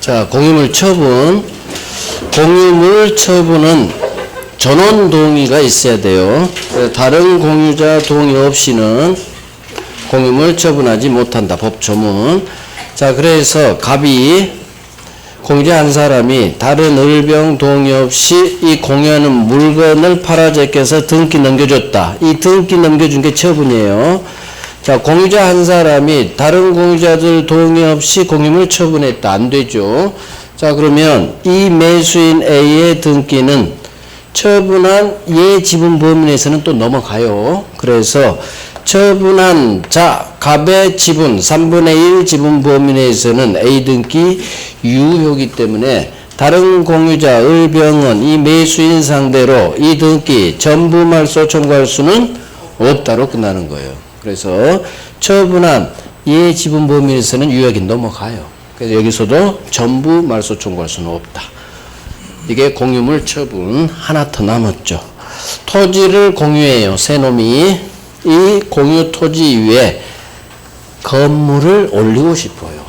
자, 공유물 처분. 공유물 처분은 전원 동의가 있어야 돼요. 다른 공유자 동의 없이는 공유물 처분하지 못한다. 법조문. 자, 그래서 갑이 공유자 한 사람이 다른 을병 동의 없이 이 공유하는 물건을 팔아제껴서 등기 넘겨줬다. 이 등기 넘겨준 게 처분이에요. 자, 공유자 한 사람이 다른 공유자들 동의 없이 공유물 처분했다. 안 되죠. 자, 그러면 이 매수인 A의 등기는 처분한 얘 지분 범위에서는 또 넘어가요. 그래서 처분한 자, 갑의 지분 3분의 1 지분 범위 내에서는 A 등기 유효이기 때문에 다른 공유자 을병은 이 매수인 상대로 이 등기 전부 말소 청구할 수는 없다로 끝나는 거예요. 그래서 처분한 얘 지분 범위 내에서는 유효하게 넘어가요. 그래서 여기서도 전부 말소 청구할 수는 없다. 이게 공유물 처분. 하나 더 남았죠. 토지를 공유해요. 세 놈이. 이 공유 토지 위에 건물을 올리고 싶어요.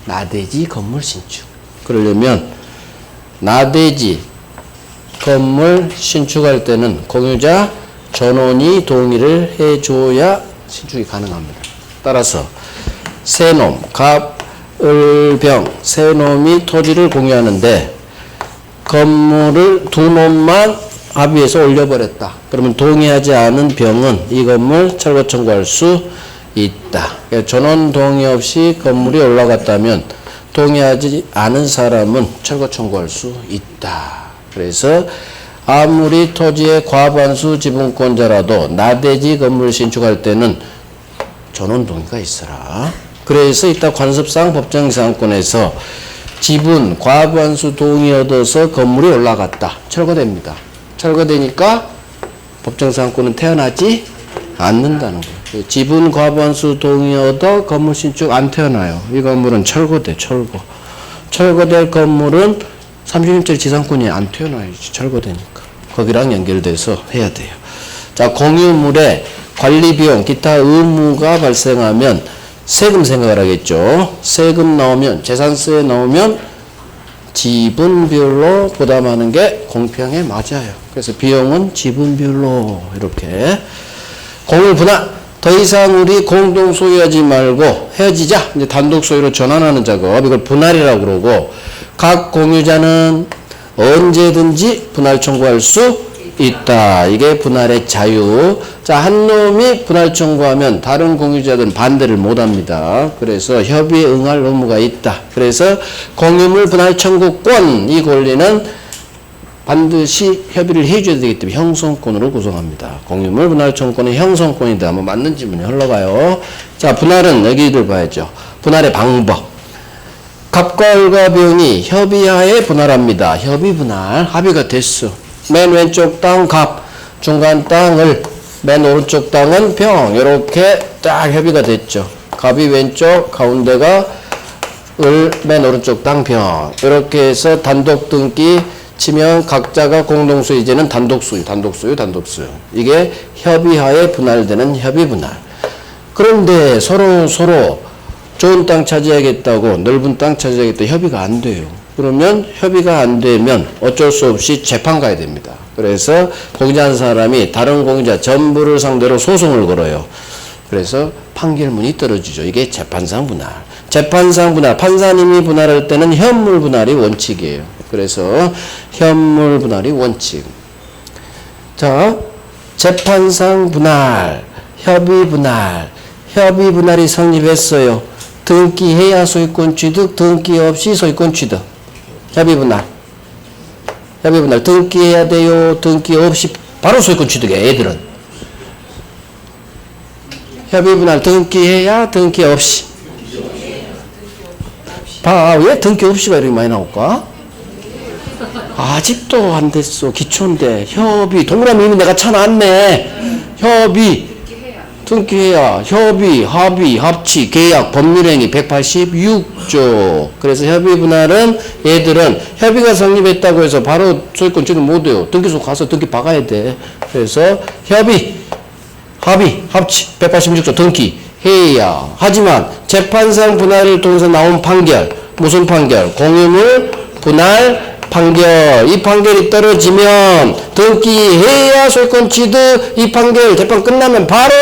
나대지 건물 신축. 그러려면 나대지 건물 신축할 때는 공유자 전원이 동의를 해줘야 신축이 가능합니다. 따라서 세 놈, 갑, 을, 병, 세 놈이 토지를 공유하는데 건물을 두 놈만 합의해서 올려버렸다. 그러면 동의하지 않은 병은 이 건물 철거 청구할 수 있다. 그러니까 전원 동의 없이 건물이 올라갔다면 동의하지 않은 사람은 철거 청구할 수 있다. 그래서 아무리 토지의 과반수 지분권자라도 나대지 건물 신축할 때는 전원 동의가 있어라. 그래서 이따 관습상 법정상권에서 지분 과반수 동의 얻어서 건물이 올라갔다. 철거됩니다. 철거되니까 법정상권은 태어나지 않는다는 거예요. 지분 과반수 동의 얻어 건물 신축 안 태어나요. 이 건물은 철거돼. 철거될 건물은 30년짜리 지상권이 안 태어나요. 철거되니까. 거기랑 연결돼서 해야 돼요. 자, 공유물에 관리비용, 기타 의무가 발생하면 세금 생각을 하겠죠. 세금 나오면, 재산세에 나오면 지분별로 부담하는 게 공평에 맞아요. 그래서 비용은 지분별로 이렇게. 공유 분할. 더 이상 우리 공동 소유하지 말고 헤어지자. 이제 단독 소유로 전환하는 작업. 이걸 분할이라고 그러고, 각 공유자는 언제든지 분할 청구할 수 있다. 이게 분할의 자유. 자, 한 놈이 분할 청구하면 다른 공유자들은 반대를 못 합니다. 그래서 협의에 응할 의무가 있다. 그래서 공유물 분할 청구권, 이 권리는 반드시 협의를 해줘야 되기 때문에 형성권으로 구성합니다. 공유물 분할 청구권은 형성권이다. 뭐 맞는 지문이 흘러가요. 자, 분할은 여기를 봐야죠. 분할의 방법. 갑과 을과 병이 협의하에 분할합니다. 협의 분할. 합의가 됐어. 맨 왼쪽 땅 갑, 중간 땅 을, 맨 오른쪽 땅은 병. 이렇게 딱 협의가 됐죠. 갑이 왼쪽, 가운데가 을, 맨 오른쪽 땅 병. 이렇게 해서 단독 등기 치면 각자가 공동소유, 이제는 단독소유. 이게 협의하에 분할되는 협의 분할. 그런데 서로 좋은 땅 차지하겠다고, 넓은 땅 차지하겠다 협의가 안 돼요. 그러면 협의가 안 되면 어쩔 수 없이 재판 가야 됩니다. 그래서 공유자 한 사람이 다른 공유자 전부를 상대로 소송을 걸어요. 그래서 판결문이 떨어지죠. 이게 재판상 분할. 재판상 분할. 판사님이 분할할 때는 현물 분할이 원칙이에요. 그래서 현물 분할이 원칙. 자, 재판상 분할, 협의 분할. 협의 분할이 성립했어요. 등기해야 소유권 취득, 등기 없이 소유권 취득. 협의 분할. 등기해야 돼요. 등기 없이 바로 소유권 취득해, 애들은. 협의 분할 등기해야, 등기 없이. 왜 등기 없이가 이렇게 많이 나올까? 아직도 안 됐어. 기초인데. 협의. 동그라미 이미 내가 쳐놨네. 협의. 등기해야, 협의, 합의, 합치, 계약, 법률행위 186조. 그래서 협의 분할은 얘들은 협의가 성립했다고 해서 바로 소유권 취득 못해요. 등기소 가서 등기 박아야 돼. 그래서 협의, 합의, 합치 186조 등기 해야. 하지만 재판상 분할을 통해서 나온 판결, 무슨 판결? 공유물 분할 판결. 이 판결이 떨어지면 등기해야 소유권 취득. 이 판결 재판 끝나면 바로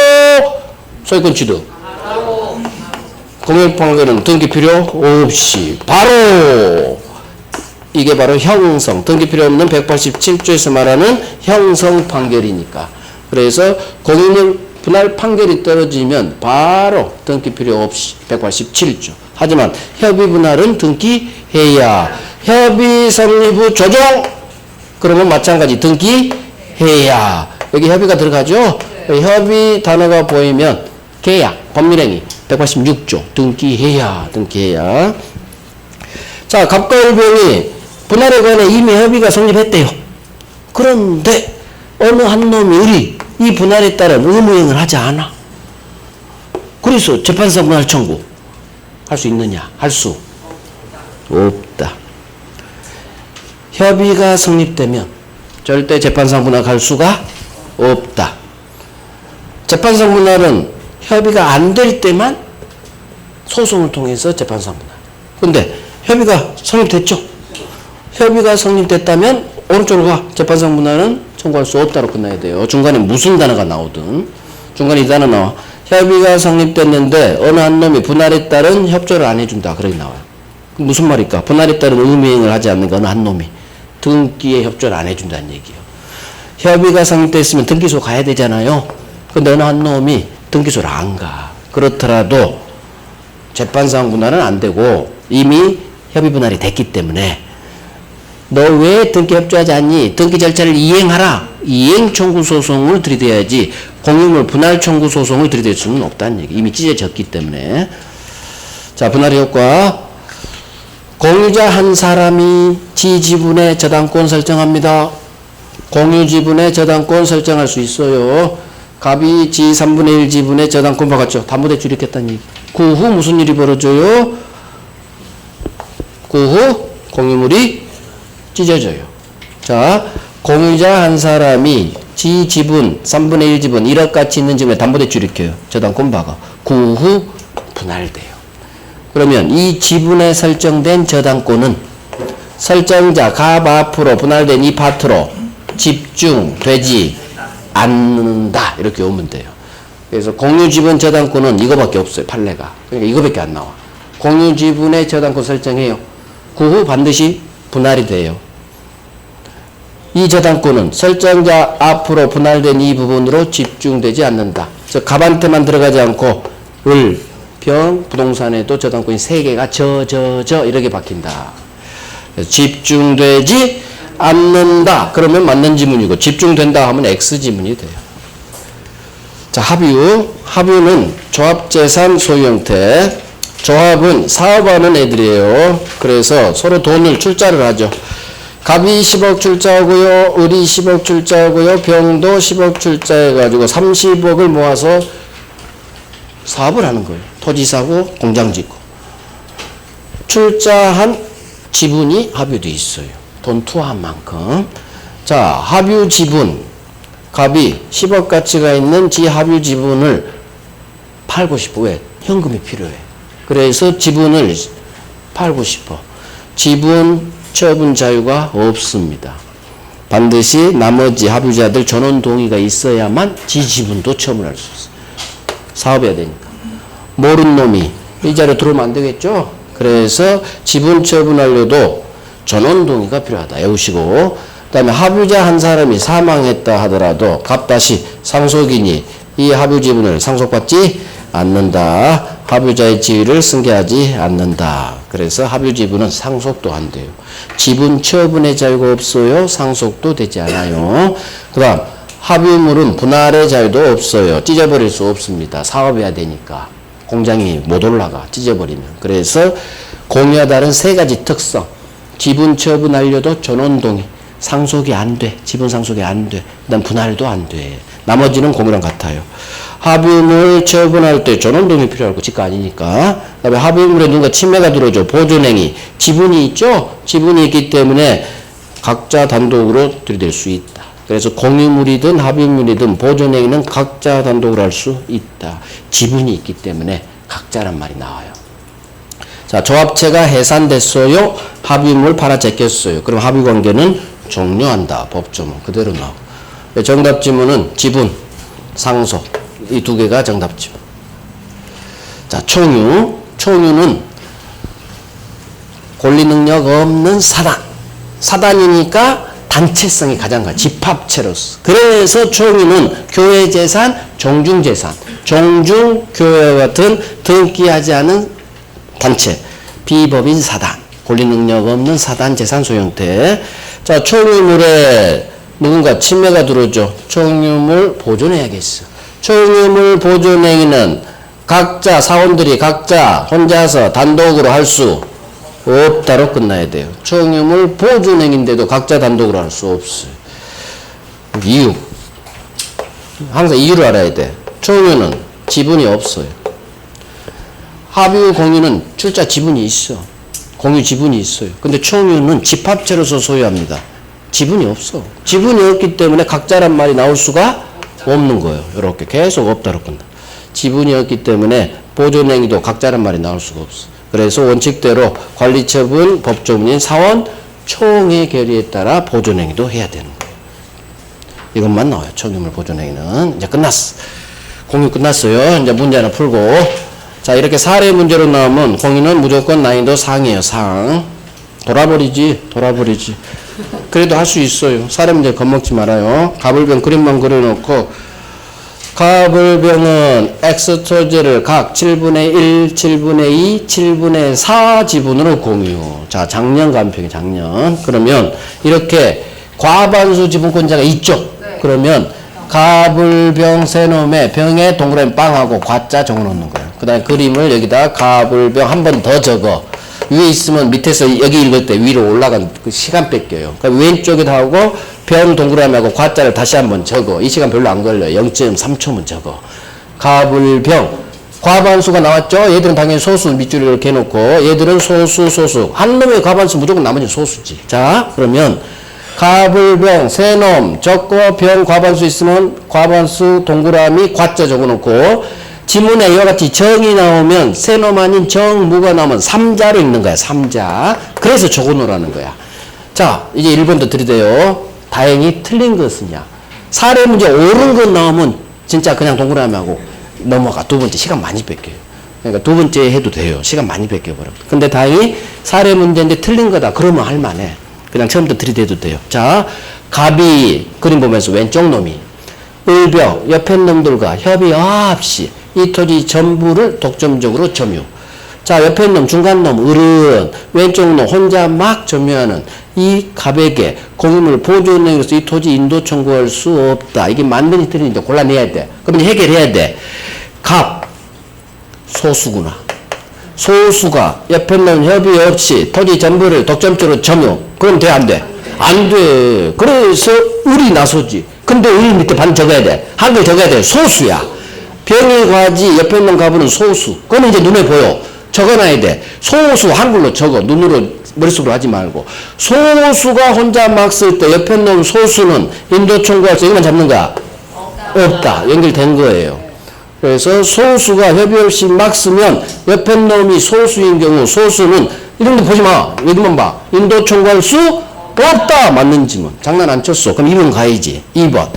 소유권 취득. 공유물 판결은 등기 필요 없이 바로. 이게 바로 형성. 등기 필요 없는 187조에서 말하는 형성 판결이니까. 그래서 공유물 분할 판결이 떨어지면 바로 등기 필요 없이 187조. 하지만 협의 분할은 등기해야. 협의 성립 후 조정. 그러면 마찬가지 등기해야. 여기 협의가 들어가죠. 협의 단어가 보이면 계약, 법률행위 186조 등기해야. 자, 갑과 을병이 분할에 관해 이미 협의가 성립했대요. 그런데 어느 한 놈이 이 분할에 따른 의무행을 하지 않아. 그래서 재판상 분할 청구 할 수 있느냐? 할 수 없다. 협의가 성립되면 절대 재판상 분할할 수가 없다. 재판상 분할은 협의가 안 될 때만 소송을 통해서 재판상 분할. 근데 협의가 성립됐죠? 협의가 성립됐다면 오른쪽으로 가. 재판상 분할은 청구할 수 없다로 끝나야 돼요. 중간에 무슨 단어가 나오든 중간에 이 단어 나와. 협의가 성립됐는데 어느 한 놈이 분할에 따른 협조를 안 해준다. 그렇게 나와요. 무슨 말일까? 분할에 따른 의무행을 하지 않는 거 어느 한 놈이 등기에 협조를 안 해준다는 얘기예요. 협의가 성립됐으면 등기소 가야 되잖아요. 근데 어느 한 놈이 등기소를 안 가. 그렇더라도 재판상 분할은 안 되고 이미 협의 분할이 됐기 때문에 너 왜 등기 협조하지 않니? 등기 절차를 이행하라. 이행 청구 소송을 들이대야지 공유물 분할 청구 소송을 들이댈 수는 없다는 얘기. 이미 찢어졌기 때문에. 자, 분할의 효과. 공유자 한 사람이 지 지분의 저당권 설정합니다. 공유 지분의 저당권 설정할 수 있어요. 갑이 지 3분의 1 지분의 저당권 받았죠. 담보대출 일으켰다는 얘기. 그 후 무슨 일이 벌어져요? 그 후 공유물이 찢어져요. 자, 공유자 한 사람이 지 지분 3분의 1 지분 1억 가치 있는 지분에 담보대출 일으켜요. 저당권 박아. 그 후 분할돼요. 그러면 이 지분에 설정된 저당권은 설정자 갑 앞으로 분할된 이 파트로 집중되지 않는다. 이렇게 오면 돼요. 그래서 공유지분 저당권은 이거밖에 없어요. 판례가. 그러니까 이거밖에 안 나와. 공유지분의 저당권 설정해요. 그 후 반드시 분할이 돼요. 이 저당권은 설정자 앞으로 분할된 이 부분으로 집중되지 않는다. 그래서 갑한테만 들어가지 않고 을, 병, 부동산에도 저당권이 3개가 이렇게 박힌다. 그래서 집중되지 않는다. 그러면 맞는 지문이고 집중된다 하면 X 지문이 돼요. 자, 합유. 합유는 조합재산 소유 형태. 조합은 사업하는 애들이에요. 그래서 서로 돈을 출자를 하죠. 갑이 10억 출자하고요. 을이 10억 출자하고요. 병도 10억 출자해가지고 30억을 모아서 사업을 하는 거예요. 토지 사고 공장 짓고. 출자한 지분이 합유돼 있어요. 돈 투하한 만큼. 자, 합유 지분. 갑이 10억 가치가 있는 지 합유 지분을 팔고 싶어. 왜? 현금이 필요해. 그래서 지분을 팔고 싶어. 지분 처분 자유가 없습니다. 반드시 나머지 합유자들 전원 동의가 있어야만 지 지분도 처분할 수 있어요. 사업해야 되니까. 모르는 놈이 이 자리에 들어오면 안 되겠죠? 그래서 지분 처분하려도 전원 동의가 필요하다. 외우시고. 그 다음에 합유자 한 사람이 사망했다 하더라도 갑다시 상속인이 이 합유 지분을 상속받지 않는다. 합유자의 지위를 승계하지 않는다. 그래서 합유 지분은 상속도 안 돼요. 지분 처분의 자유가 없어요. 상속도 되지 않아요. 그 다음 합유물은 분할의 자유도 없어요. 찢어버릴 수 없습니다. 사업해야 되니까. 공장이 못 올라가. 찢어버리면. 그래서 공유와 다른 3가지 특성. 지분 처분하려도 전원동의. 상속이 안 돼. 지분 상속이 안 돼. 그 다음 분할도 안 돼. 나머지는 공유랑 같아요. 합유물 처분할 때 전원동의 필요하고 지가 아니니까. 그 다음에 합유물에 누군가 침해가 들어오죠. 보존행위. 지분이 있죠? 지분이 있기 때문에 각자 단독으로 들이댈 수 있다. 그래서 공유물이든 합유물이든 보존행위는 각자 단독으로 할 수 있다. 지분이 있기 때문에 각자란 말이 나와요. 자, 조합체가 해산됐어요. 합의물 팔아제꼈어요. 그럼 합의관계는 종료한다. 법조문 그대로 나오고. 정답 지문은 지분, 상속 이 두 개가 정답 지문. 자, 총유. 총유는 권리 능력 없는 사단. 사단이니까 단체성이 가장 강해. 집합체로서. 그래서 총유는 교회재산, 종중재산. 종중교회와 같은 등기하지 않은 단체. 비법인 사단. 권리 능력 없는 사단 재산 소형태. 자, 총유물에 누군가 침해가 들어오죠. 총유물 보존해야겠어. 총유물 보존행위는 각자 사원들이 각자 혼자서 단독으로 할 수 없다로 끝나야 돼요. 총유물 보존행위인데도 각자 단독으로 할 수 없어요. 이유. 항상 이유를 알아야 돼. 총유는 지분이 없어요. 합의 공유는 출자 지분이 있어. 공유 지분이 있어요. 근데 총유는 집합체로서 소유합니다. 지분이 없어. 지분이 없기 때문에 각자란 말이 나올 수가 없는 거예요. 이렇게 계속 없다로 끝나. 지분이 없기 때문에 보존행위도 각자란 말이 나올 수가 없어. 그래서 원칙대로 관리처분 법조문인 사원 총회 결의에 따라 보존행위도 해야 되는 거예요. 이것만 나와요. 총유물 보존행위는. 이제 끝났어. 공유 끝났어요. 이제 문제 하나 풀고. 자, 이렇게 사례 문제로 나오면 공유는 무조건 난이도 상이에요. 상. 돌아버리지. 그래도 할 수 있어요. 사례 문제 겁먹지 말아요. 가불병 그림만 그려놓고 가불병은 X토지를 각 7분의 1, 7분의 2, 7분의 4 지분으로 공유. 자, 작년 간평이 작년. 그러면 이렇게 과반수 지분권자가 있죠. 네. 그러면 가불병 세놈의 병에 동그라미 빵하고 과자 적어놓는 거예요. 그 다음에 그림을 여기다 가불병 한 번 더 적어. 위에 있으면 밑에서 여기 읽을 때 위로 올라간 그 시간 뺏겨요. 그러니까 왼쪽에다 하고 변 동그라미하고 과자를 다시 한번 적어. 이 시간 별로 안 걸려요. 0.3초면 적어. 가불병. 과반수가 나왔죠? 얘들은 당연히 소수 밑줄을 이렇게 해놓고 얘들은 소수. 한 놈의 과반수 무조건 나머지는 소수지. 자, 그러면 가불병 세놈 적고 병 과반수 있으면 과반수 동그라미 과자 적어놓고 지문에 이와 같이 정이 나오면 세놈 아닌 정무가 나오면 3자로 읽는 거야. 3자. 그래서 적어놓으라는 거야. 자, 이제 1번도 들이대요. 다행히 틀린 것은요. 사례 문제 옳은 것 나오면 진짜 그냥 동그라미하고 넘어가. 두 번째 시간 많이 뺏겨요. 그러니까 두 번째 해도 돼요. 시간 많이 뺏겨버려. 근데 다행히 사례 문제인데 틀린 거다. 그러면 할만해. 그냥 처음부터 들이대도 돼요. 자, 갑이 그림 보면서 왼쪽 놈이 을병 옆에 놈들과 협의 없이 이 토지 전부를 독점적으로 점유. 자, 옆에 놈 중간 놈 을은 왼쪽 놈 혼자 막 점유하는 이 갑에게 공유물 보존행위로서 이 토지 인도 청구할 수 없다. 이게 맞는지 틀린지 골라내야 돼. 그럼 이제 해결해야 돼. 갑 소수구나. 소수가 옆에 놈 협의 없이 토지 전부를 독점적으로 점유. 그럼 돼 안 돼? 안 돼. 그래서 을이 나서지. 근데 을 밑에 반 적어야 돼. 한글 적어야 돼. 소수야. 병이 과지 옆에 있는 가부는 소수. 그건 이제 눈에 보여. 적어놔야 돼. 소수 한글로 적어. 눈으로 머릿속으로 하지 말고. 소수가 혼자 막 쓸 때 옆에 있는 소수는 인도 청구할 수 이것만 잡는 거야? 없다. 연결된 거예요. 그래서 소수가 협의 없이 막 쓰면 옆에 놈이 소수인 경우 소수는 이런 거 보지 마. 여기만 봐. 인도 청구할 수 없다. 맞는 지문. 장난 안 쳤어. 그럼 2번 가야지. 2번.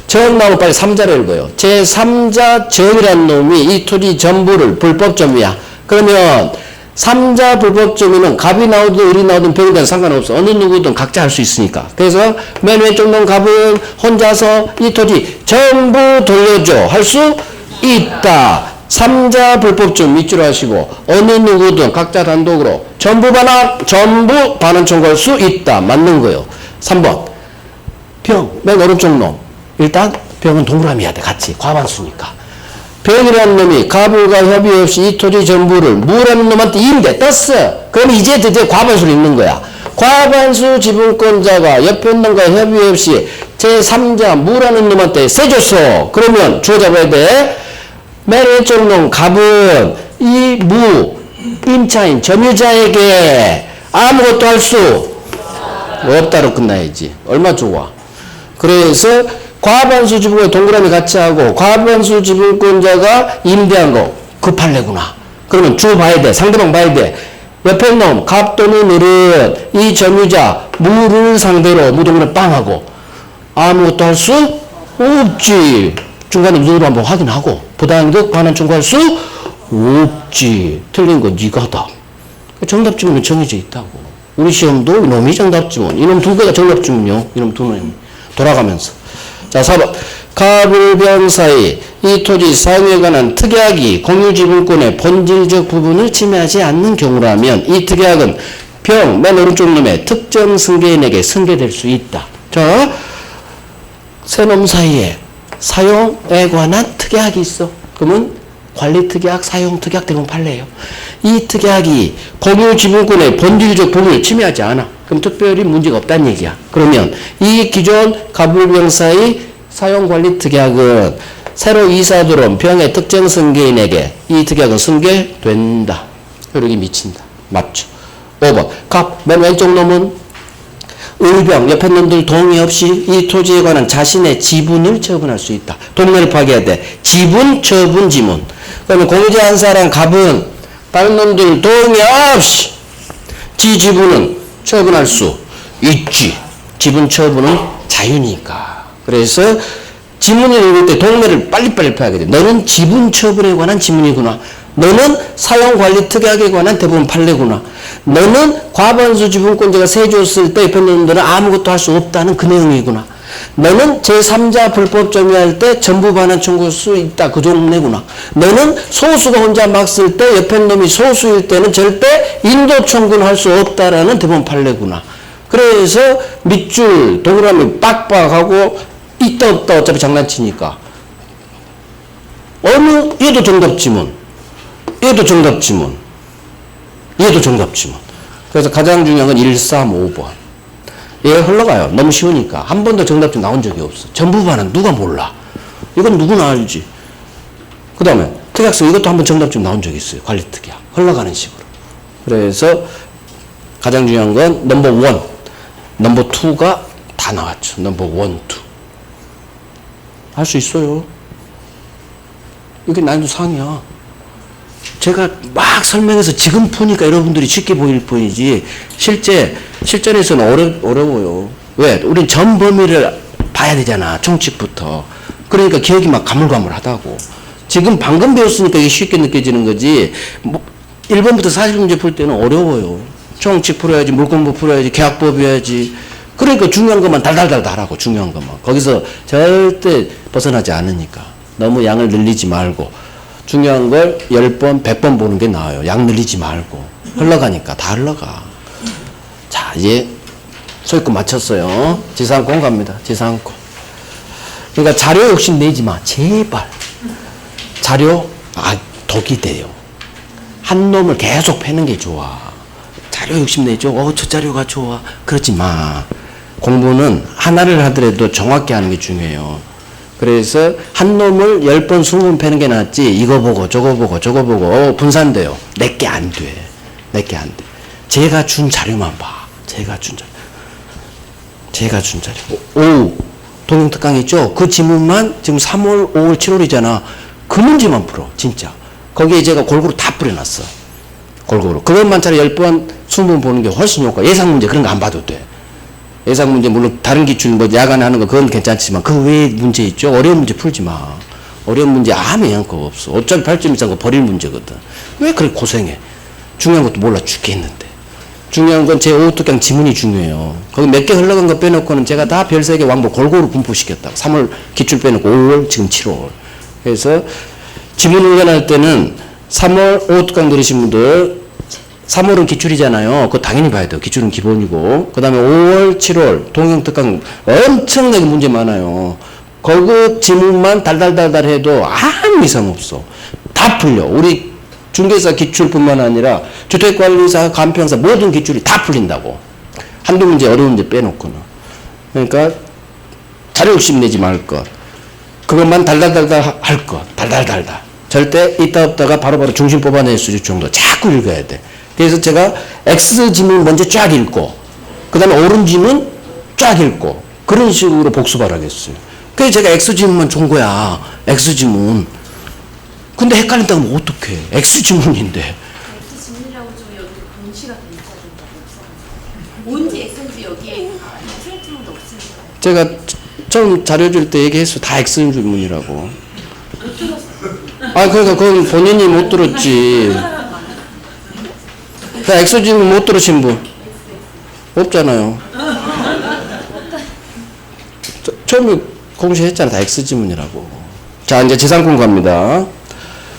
정 나오고 빨리 3자를 읽어요. 제3자 정이라는 놈이 이 토지 전부를 불법점이야. 그러면 3자 불법점이는 갑이 나오든 을이 나오든 병이 나오든 상관없어. 어느 누구든 각자 할 수 있으니까. 그래서 맨 왼쪽 놈 갑은 혼자서 이 토지 전부 돌려줘. 할 수 있다. 3자 불법점 밑줄 하시고 어느 누구든 각자 단독으로 전부 반환 청구할 수 있다. 맞는 거예요. 3번. 병. 맨 오른쪽 놈. 일단 병은 동그라미야 돼. 같이 과반수니까. 병이라는 놈이 가불과 협의 없이 이 토지 전부를 무라는 놈한테 임대 떴어. 그럼 이제 드디어 과반수를 읽는 거야. 과반수 지분권자가 옆에 놈과 협의 없이 제3자 무라는 놈한테 세줬어. 그러면 주어 잡아야 돼. 맨 왼쪽 놈 갑은 이 무 임차인 점유자에게 아무것도 할 수 없다로 끝나야지. 얼마 좋아. 그래서 과반수 지분권 동그라미 같이 하고 과반수 지분권자가 임대한 거 급할래구나. 그러면 주 봐야 돼. 상대방 봐야 돼. 옆에 놈, 갑 또는 을은 이 점유자, 무를 상대로 무동을 빵하고 아무것도 할 수 없지. 중간에 누구로 한번 확인하고 부당이득 관한 청구할 수 없지. 틀린 건 네가 하다. 정답 지문은 정해져 있다고. 우리 시험도 이놈이 정답 지문. 이놈 두 개가 정답 지문이요. 이놈 두 놈이 돌아가면서. 자, 4번. 갑을병 사이 이 토지 사용에 관한 특약이 공유지분권의 본질적 부분을 침해하지 않는 경우라면 이 특약은 병, 맨 오른쪽 놈의 특정 승계인에게 승계될 수 있다. 자, 세 놈 사이에 사용에 관한 특약이 있어. 그러면 관리특약, 사용특약 대부분 판례예요. 이 특약이 공유지분권의 본질적 부분을 침해하지 않아. 그럼 특별히 문제가 없다는 얘기야. 그러면 이 기존 갑을병사의 사용관리특약은 새로 이사 들어온 병의 특정 승계인에게 이 특약은 승계된다. 효력이 미친다. 맞죠? 5번. 갑, 맨 왼쪽 놈은 을병, 옆에 놈들 동의 없이 이 토지에 관한 자신의 지분을 처분할 수 있다. 동네를 파괴해야 돼. 지분, 처분, 지문. 그러면 공유자 한 사람 갑은 다른 놈들 동의 없이 지 지분은 처분할 수 있지. 지분 처분은 자유니까. 그래서 지문을 읽을 때 동네를 빨리빨리 파악해야 돼. 너는 지분 처분에 관한 지문이구나. 너는 사용관리 특약에 관한 대부분 판례구나. 너는 과반수 지분권자가 세줬을 때 옆에 놈들은 아무것도 할 수 없다는 그 내용이구나. 너는 제3자 불법 점유할 때 전부 반환 청구할 수 있다. 그 동네구나. 너는 소수가 혼자 막 쓸 때 옆에 놈이 소수일 때는 절대 인도 청구는 할 수 없다라는 대부분 판례구나. 그래서 밑줄 동그라미 빡빡하고 있다 없다 어차피 장난치니까 어느 얘도 정답 지문, 얘도 정답 지문, 얘도 정답 지문. 그래서 가장 중요한 건 1, 3, 5번. 얘 흘러가요. 너무 쉬우니까. 한 번도 정답 지문 나온 적이 없어. 전부 반은 누가 몰라. 이건 누구나 알지. 그 다음에 특약서 이것도 한 번 정답 지문 나온 적이 있어요. 관리특약. 흘러가는 식으로. 그래서 가장 중요한 건 넘버 1, 넘버 2가 다 나왔죠. 넘버 1, 2. 할 수 있어요. 이게 난이도 상이야. 제가 막 설명해서 지금 푸니까 여러분들이 쉽게 보일 뿐이지 실전에서는 어려워요. 왜? 우린 전 범위를 봐야 되잖아. 총칙부터. 그러니까 기억이 막 가물가물하다고. 지금 방금 배웠으니까 이게 쉽게 느껴지는 거지. 뭐 1번부터 40문제 풀 때는 어려워요. 총칙 풀어야지, 물공부 풀어야지, 계약법 해야지. 그러니까 중요한 것만 달달달 하라고. 중요한 것만. 거기서 절대 벗어나지 않으니까. 너무 양을 늘리지 말고 중요한 걸 10번, 100번 보는 게 나아요. 양 늘리지 말고. 흘러가니까 다 흘러가. 자, 이제 소유권 맞췄어요. 지상권 갑니다. 지상권. 그러니까 자료 욕심 내지 마. 제발. 자료 독이 돼요. 한 놈을 계속 패는 게 좋아. 자료 욕심 내죠. 저 자료가 좋아. 그러지 마. 공부는 하나를 하더라도 정확히 하는 게 중요해요. 그래서 한 놈을 10번, 20번 패는 게 낫지. 이거 보고 저거 보고 저거 보고 분산돼요. 내게 안 돼. 내게 안 돼. 제가 준 자료만 봐. 제가 준 자료. 오, 동영특강 있죠? 그 지문만 지금 3월, 5월, 7월이잖아. 그 문제만 풀어. 진짜. 거기에 제가 골고루 다 뿌려놨어. 골고루. 그것만 차라리 10번, 20번 보는 게 훨씬 효과. 예상 문제 그런 거 안 봐도 돼. 예상 문제 물론 다른 기출 뭐 야간에 하는 거 그건 괜찮지만 그 외에 문제 있죠. 어려운 문제 풀지 마. 어려운 문제 아무 영향가 없어. 어차피 8점 이상 거 버릴 문제거든. 왜 그렇게 고생해? 중요한 것도 몰라 죽겠는데. 중요한 건 제 5특강 지문이 중요해요. 거기 몇 개 흘러간 거 빼놓고는 제가 다 별 3개 왕복 골고루 분포시켰다고. 3월 기출 빼놓고 5월 지금 7월. 그래서 지문 훈련할 때는 3월 5특강 들으신 분들 3월은 기출이잖아요. 그거 당연히 봐야 돼요. 기출은 기본이고. 그 다음에 5월, 7월 동영특강 엄청나게 문제 많아요. 거기 지문만 달달달달 해도 아무 이상 없어. 다 풀려. 우리 중개사 기출뿐만 아니라 주택관리사, 간평사 모든 기출이 다 풀린다고. 한두 문제 어려운 문제 빼놓고는. 그러니까 자료 욕심 내지 말 것. 그것만 달달달달 할 것. 달달달달. 절대 있다 없다가 바로바로 중심 뽑아낼 수 있을 정도 자꾸 읽어야 돼. 그래서 제가 X 지문 먼저 쫙 읽고 그 다음에 오른 지문 쫙 읽고 그런 식으로 복습을 하겠어요. 그래서 제가 X 지문만 준 거야. X 지문. 근데 헷갈린다고 하면 어떡해. X 지문인데. X 지문이라고 좀 여기 제가 처음 자료 줄 때 얘기했어. 다 X 주문이라고. 아, 그러니까 그건 본인이 못 들었지. 그 X 주문 못 들으신 분? 없잖아요. 처음에 공시했잖아. 다 X 지문이라고. 자, 이제 지상권 갑니다.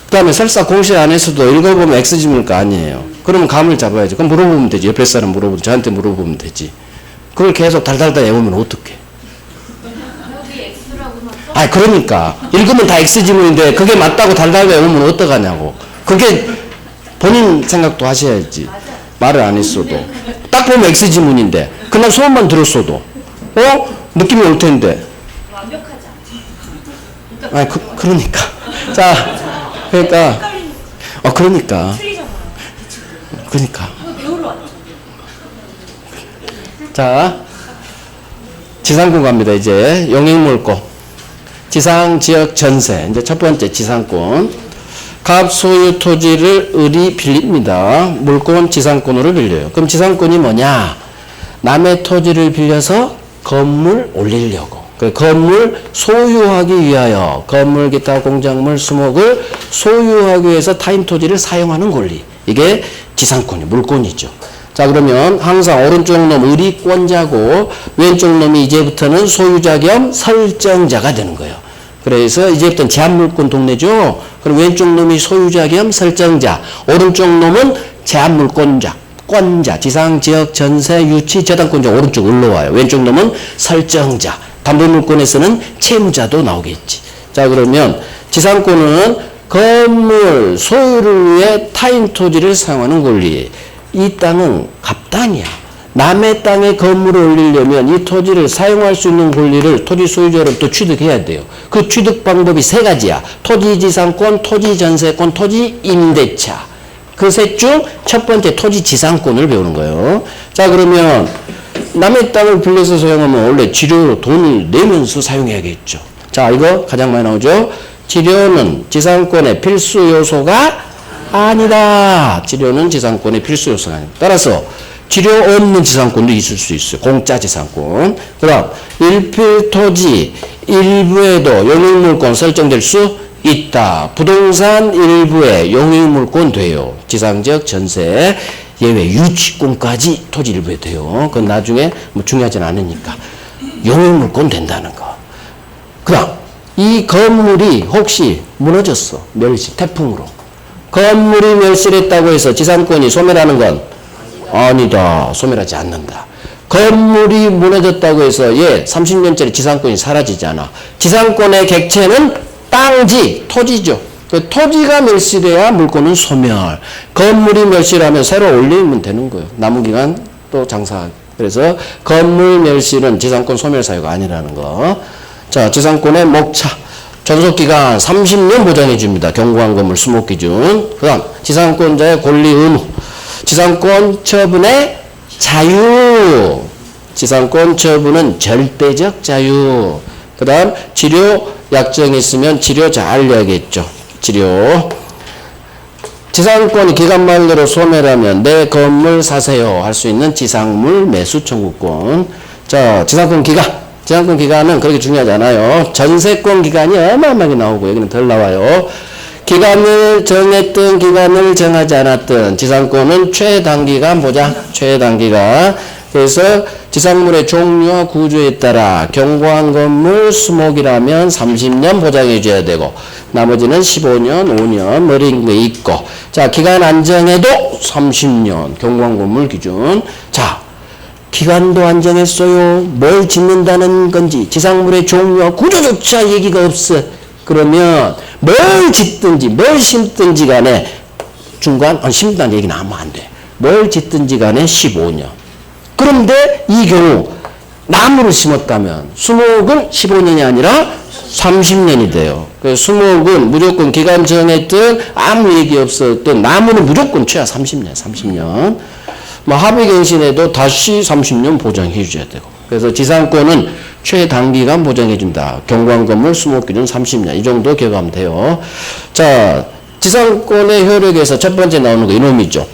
그 다음에 설사 공시 안에서도 읽어보면 X 지문일 거 아니에요. 그러면 감을 잡아야지. 그럼 물어보면 되지. 옆에 사람 물어보면, 저한테 물어보면 되지. 그걸 계속 달달달 외우면 어떡해. 아, 그러니까. 읽으면 다 X 지문인데, 그게 맞다고 달달 외우면 어떡하냐고. 그게 본인 생각도 하셔야지. 말을 안 했어도. 딱 보면 X 지문인데, 그냥 소문만 들었어도. 느낌이 올 텐데. 완벽하지 않죠. 아, 그러니까. 자, 그러니까. 그러니까. 틀리잖아요. 그러니까. 배우러 왔죠. 자, 지상권 갑니다. 이제 용익물권, 지상 지역 전세. 이제 첫 번째 지상권. 갑 소유 토지를 을이 빌립니다. 물권 지상권으로 빌려요. 그럼 지상권이 뭐냐? 남의 토지를 빌려서 건물 올리려고. 그 건물 소유하기 위하여 건물 기타 공작물 수목을 소유하기 위해서 타인 토지를 사용하는 권리. 이게 지상권이 물권이죠. 자, 그러면 항상 오른쪽 놈 을이권자고 왼쪽 놈이 이제부터는 소유자 겸 설정자가 되는 거예요. 그래서 이제부터는 제한물권 동네죠. 그럼 왼쪽 놈이 소유자 겸 설정자, 오른쪽 놈은 제한물권자, 권자, 지상, 지역, 전세, 유치, 저당권자 오른쪽 올라와요. 왼쪽 놈은 설정자, 담보물권에서는 채무자도 나오겠지. 자, 그러면 지상권은 건물 소유를 위해 타인 토지를 사용하는 권리. 이 땅은 갑땅이야. 남의 땅에 건물을 올리려면 이 토지를 사용할 수 있는 권리를 토지 소유자로부터 취득해야 돼요. 그 취득 방법이 세 가지야. 토지지상권, 토지전세권, 토지임대차. 그 셋 중 첫 번째 토지지상권을 배우는 거예요. 자, 그러면 남의 땅을 빌려서 사용하면 원래 지료로 돈을 내면서 사용해야겠죠. 자, 이거 가장 많이 나오죠. 지료는 지상권의 필수 요소가 아니다. 지료는 지상권의 필수 요소가 아니다. 따라서 지료 없는 지상권도 있을 수 있어요. 공짜 지상권. 그 다음 일필토지 일부에도 용익물권 설정될 수 있다. 부동산 일부에 용익물권 돼요. 지상지역 전세 예외 유치권까지 토지 일부에 돼요. 그건 나중에 뭐 중요하진 않으니까 용익물권 된다는 거. 그 다음 이 건물이 혹시 무너졌어. 멸실 태풍으로. 건물이 멸실했다고 해서 지상권이 소멸하는 건 아니다. 소멸하지 않는다. 건물이 무너졌다고 해서 30년짜리 지상권이 사라지잖아. 지상권의 객체는 땅지, 토지죠. 그 토지가 멸실해야 물권은 소멸. 건물이 멸실하면 새로 올리면 되는 거예요. 남은 기간 또 장사. 그래서 건물 멸실은 지상권 소멸 사유가 아니라는 거. 자, 지상권의 목차. 존속기간 30년 보장해 줍니다. 경고한 건물 수목기준. 그 다음 지상권자의 권리 의무. 지상권 처분의 자유. 지상권 처분은 절대적 자유. 그 다음 지료 약정이 있으면 지료 잘 알려야겠죠. 지료. 지상권이 기간 만료로 소멸하면 내 건물 사세요 할 수 있는 지상물 매수 청구권. 자, 지상권 기간. 지상권 기간은 그렇게 중요하지 않아요. 전세권 기간이 어마어마하게 나오고 여기는 덜 나와요. 기간을 정했든 기간을 정하지 않았든 지상권은 최단기간 보장. 최단기간. 그래서 지상물의 종류와 구조에 따라 경고한 건물 수목이라면 30년 보장해 줘야 되고 나머지는 15년, 5년 머리인 게 있고. 자, 기간 안정해도 30년 경고한 건물 기준. 자, 기간도 안정했어요. 뭘 짓는다는 건지 지상물의 종류와 구조조차 얘기가 없어. 그러면 뭘 짓든지 뭘 심든지 간에 중간 심다는 얘기는 하면 안 돼. 뭘 짓든지 간에 15년. 그런데 이 경우 나무를 심었다면 수목은 15년이 아니라 30년이 돼요. 그래서 수목은 무조건 기간 정했든 아무 얘기 없었든 나무는 무조건 최하 30년, 30년. 뭐 합의갱신에도 다시 30년 보장해 줘야 되고. 그래서 지상권은 최단기간 보장해 준다. 경고한 건물 수목기준 30년. 이 정도 기억하면 돼요. 자, 지상권의 효력에서 첫 번째 나오는 거 이놈이죠.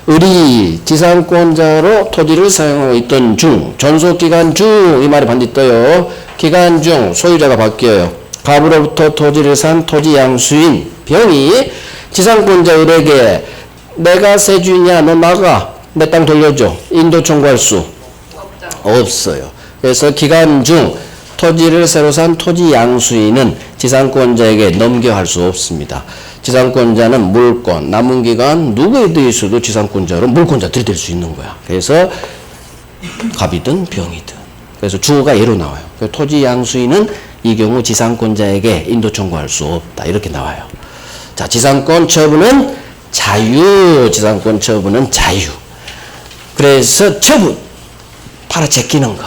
을이 지상권자로 토지를 사용하고 있던 중, 존속기간 중, 이 말이 반드시 떠요. 기간 중 소유자가 바뀌어요. 갑으로부터 토지를 산 토지 양수인 병이 지상권자 을에게 내가 세주인이야, 너 나가, 내 땅 돌려줘, 인도 청구할 수 없어요. 그래서 기간 중 토지를 새로 산 토지 양수인은 지상권자에게 넘겨할 수 없습니다. 지상권자는 물권, 남은 기간 누구에 대해서도 지상권자로 물권자들이 될 수 있는 거야. 그래서 갑이든 병이든. 그래서 주어가 예로 나와요. 토지 양수인은 이 경우 지상권자에게 인도 청구할 수 없다. 이렇게 나와요. 자, 지상권 처분은 자유. 지상권 처분은 자유. 그래서 처분, 팔아 제끼는 거.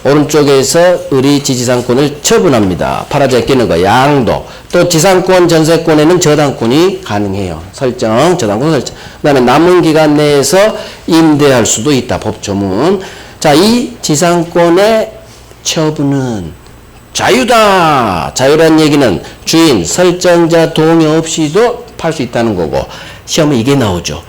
오른쪽에서 을이 지지상권을 처분합니다. 팔아 제끼는 거, 양도. 또 지상권, 전세권에는 저당권이 가능해요. 설정, 저당권 설정. 그 다음에 남은 기간 내에서 임대할 수도 있다. 법조문. 자, 이 지상권의 처분은 자유다. 자유란 얘기는 주인, 설정자 동의 없이도 팔 수 있다는 거고, 시험에 이게 나오죠.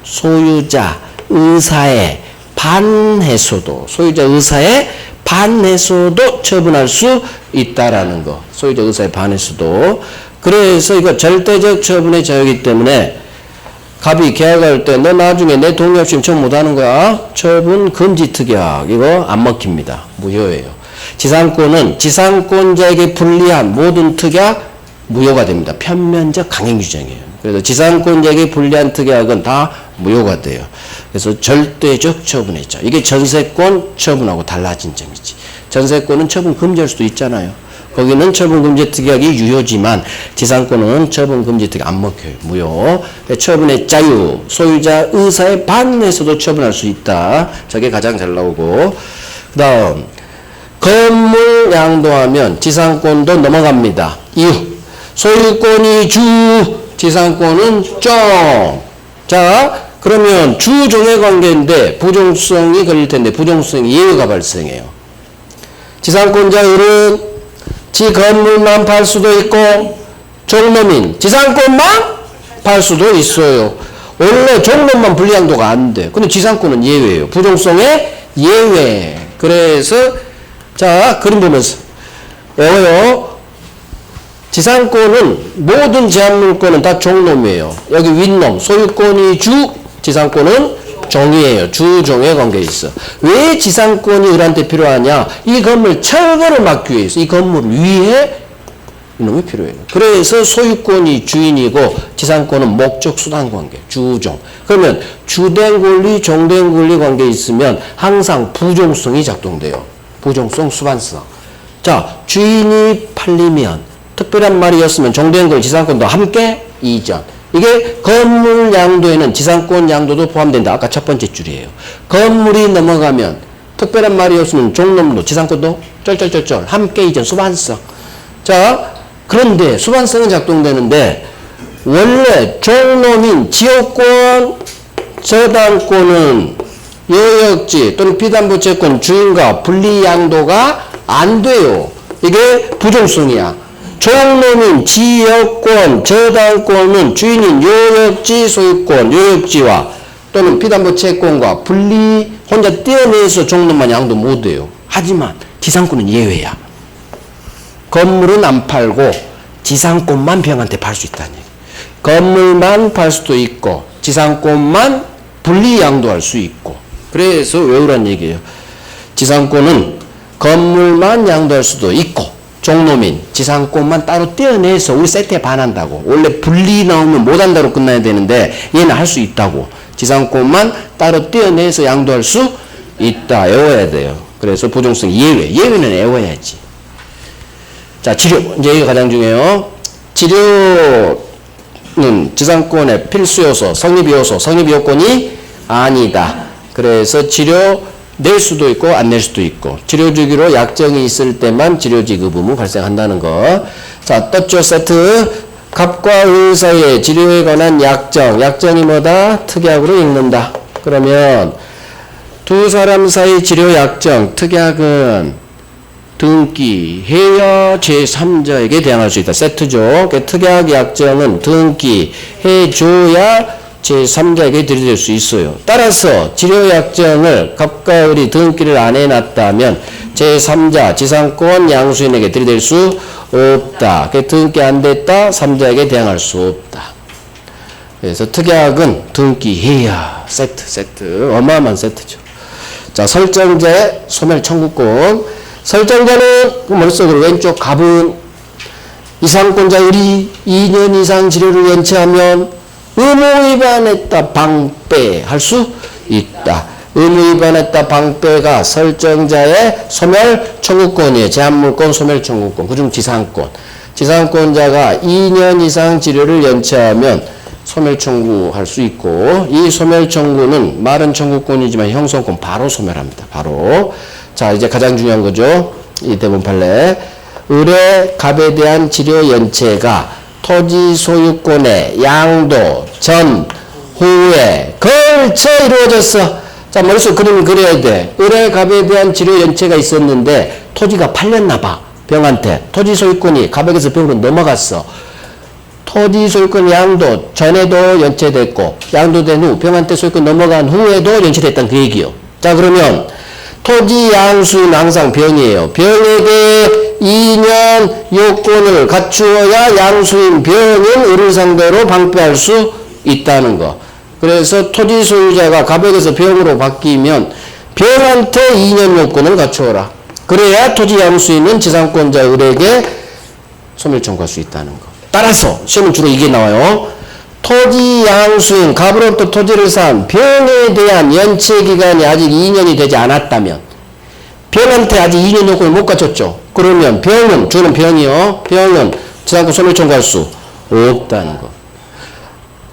소유자 의사에 반해서도, 소유자 의사에 반해서도 처분할 수 있다라는 거. 소유자 의사에 반해서도. 그래서 이거 절대적 처분의 자유이기 때문에 갑이 계약할 때 너 나중에 내 동의 없이는 처분 못하는 거야. 처분 금지 특약. 이거 안 먹힙니다. 무효예요. 지상권은 지상권자에게 불리한 모든 특약 무효가 됩니다. 편면적 강행 규정이에요. 그래서 지상권자에게 불리한 특약은 다 무효가 돼요. 그래서 절대적 처분했죠. 이게 전세권 처분하고 달라진 점이지. 전세권은 처분 금지할 수도 있잖아요. 거기는 처분 금지 특약이 유효지만 지상권은 처분 금지 특약 안 먹혀요. 무효. 처분의 자유, 소유자 의사에 반해서도 처분할 수 있다. 저게 가장 잘 나오고. 그 다음 건물 양도하면 지상권도 넘어갑니다. 이유, 소유권이 주, 지상권은 종. 자, 그러면 주종의 관계인데 부종성이 걸릴 텐데 부종성 예외가 발생해요. 지상권자 을은 지 건물만 팔 수도 있고 종놈인 지상권만 팔 수도 있어요. 원래 종놈만 분리양도가 안 돼. 근데 지상권은 예외예요. 부종성의 예외. 그래서 자, 그림 보면서 외워요. 지상권은 모든 제한물권은 다 종놈이에요. 여기 윗놈 소유권이 주, 지상권은 종이에요. 주종의 관계에 있어. 왜 지상권이 을한테 필요하냐? 이 건물 철거를 막기 위해서 이 건물 위에 이놈이 필요해요. 그래서 소유권이 주인이고 지상권은 목적 수단 관계, 주종. 그러면 주된 권리, 종된 권리 관계에 있으면 항상 부종성이 작동돼요. 부종성, 수반성. 자, 주인이 팔리면 특별한 말이었으면 종된 권리, 지상권도 함께 이전. 이게 건물 양도에는 지상권 양도도 포함된다. 아까 첫 번째 줄이에요. 건물이 넘어가면 특별한 말이었으면 종놈도 지상권도 쩔쩔쩔쩔 함께 이전 수반성. 자, 그런데 수반성은 작동되는데 원래 종놈인 지역권, 저당권은 여역지 또는 피담보채권 주인과 분리 양도가 안 돼요. 이게 부종성이야. 종놈인 지역권, 저당권은 주인인 요역지 소유권, 요역지와 또는 피담보채권과 분리 혼자 떼어내서 종놈만 양도 못해요. 하지만 지상권은 예외야. 건물은 안 팔고 지상권만 병한테 팔 수 있다는 얘기. 건물만 팔 수도 있고 지상권만 분리 양도할 수 있고. 그래서 외우란 얘기예요. 지상권은 건물만 양도할 수도 있고 종놈인 지상권만 따로 떼어내서 우리 세트에 반한다고. 원래 분리 나오면 못한다로 끝나야 되는데 얘는 할 수 있다고. 지상권만 따로 떼어내서 양도할 수 있다. 외워야 돼요. 그래서 부종성 예외. 예외는 외워야지. 자, 치료. 이제 이게 가장 중요해요. 치료는 지상권의 필수 요소, 성립 요소, 성립 요건이 아니다. 그래서 치료 낼 수도 있고 안 낼 수도 있고 치료 주기로 약정이 있을 때만 치료 지급 의무 발생한다는 거. 자, 떴죠 세트. 갑과 을 사이의 치료에 관한 약정. 약정이 뭐다? 특약으로 읽는다. 그러면 두 사람 사이 치료 약정, 특약은 등기해야 제3자에게 대항할 수 있다. 세트죠. 특약 약정은 등기해줘야 제3자에게 들이댈 수 있어요. 따라서 치료약정을 갑과 을이 등기를 안 해놨다면 제3자, 지상권 양수인에게 들이댈 수 없다. 등기 안 됐다, 3자에게 대항할 수 없다. 그래서 특약은 등기해야 세트. 어마어마한 세트죠. 자, 설정자의 소멸 청구권. 설정자는 머릿속으로 왼쪽 갑은 이상권자 을이 2년 이상 치료를 연체하면 의무 위반했다 방배할 수 있다. 의무 위반했다 방배가 설정자의 소멸 청구권이에요. 제한물권 소멸 청구권. 그중 지상권. 지상권자가 2년 이상 치료를 연체하면 소멸 청구할 수 있고, 이 소멸 청구는 말은 청구권이지만 형성권 바로 소멸합니다. 바로. 자, 이제 가장 중요한 거죠. 이 대본 판례. 을의 갑에 대한 치료 연체가 토지 소유권의 양도 전, 후에 걸쳐 이루어졌어. 자, 머릿속 그림을 그려야 돼. 을의 갑에 대한 치료 연체가 있었는데 토지가 팔렸나 봐. 병한테. 토지 소유권이 갑에게서 병으로 넘어갔어. 토지 소유권 양도 전에도 연체됐고, 양도된 후 병한테 소유권 넘어간 후에도 연체됐다는 그 얘기요. 자, 그러면 토지 양수는 항상 병이에요. 병에게 2년 요건을 갖추어야 양수인 병은 을을 상대로 방패할 수 있다는 거. 그래서 토지 소유자가 갑에게서 병으로 바뀌면 병한테 2년 요건을 갖추어라. 그래야 토지 양수인은 지상권자 을에게 소멸 청구할 수 있다는 거. 따라서 시험은 주로 이게 나와요. 토지 양수인 갑으로부터 토지를 산 병에 대한 연체 기간이 아직 2년이 되지 않았다면, 병한테 아직 2년 요건을 못 갖췄죠. 그러면 병은, 주는 병이요. 병은 지상권 소멸 청구할 수 없다는 거.